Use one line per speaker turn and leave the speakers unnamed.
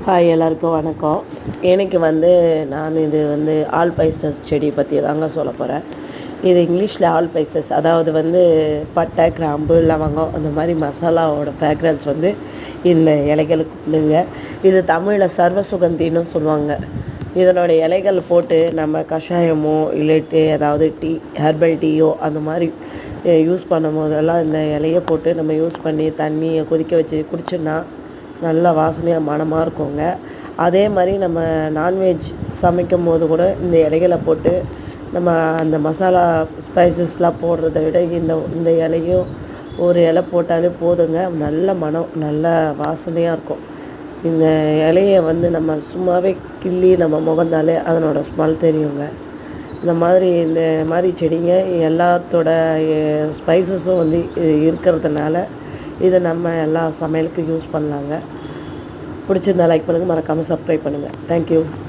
Hi, எல்லாருக்கும் வணக்கம். எனக்கு நான் இது ஆல் பைசஸ் செடி பற்றி தாங்க சொல்ல போகிறேன். இது இங்கிலீஷில் ஆல் பைசஸ், அதாவது பட்டை, கிராம்பு, லவங்கம் அந்த மாதிரி மசாலாவோட ஃப்ராக்ரன்ஸ் இந்த இலைகளுக்கு இல்லைங்க. இது தமிழில் சர்வ சுகந்தின்னு சொல்லுவாங்க. இதனோட இலைகள் போட்டு நம்ம கஷாயமோ இல்லாட்டி ஏதாவது டீ, ஹெர்பல் டீயோ அந்த மாதிரி யூஸ் பண்ணும் போதெல்லாம் இந்த இலையை போட்டு நம்ம யூஸ் பண்ணி தண்ணியை கொதிக்க வச்சு குடிச்சோன்னா நல்லா வாசனையாக மணமாக இருக்குங்க. அதே மாதிரி நம்ம நான்வெஜ் சமைக்கும் போது கூட இந்த இலைகளை போட்டு நம்ம அந்த மசாலா ஸ்பைசஸ்லாம் போடுறத விட இந்த இலையும் ஒரு இலை போட்டாலே போதுங்க. நல்ல மனம், நல்ல வாசனையாக இருக்கும். இந்த இலையை நம்ம சும்மாவே கிள்ளி நம்ம முகந்தாலே அதனோட ஸ்மெல் தெரியுங்க. இந்த மாதிரி செடிங்க எல்லாத்தோட ஸ்பைசஸும் இருக்கிறதுனால இதை நம்ம எல்லா சமையலுக்கும் யூஸ் பண்ணலாங்க. பிடிச்சிருந்தா லைக் பண்ணுங்கள், மறக்காமல் சப்ஸ்கிரைப் பண்ணுங்கள். தேங்க்யூ.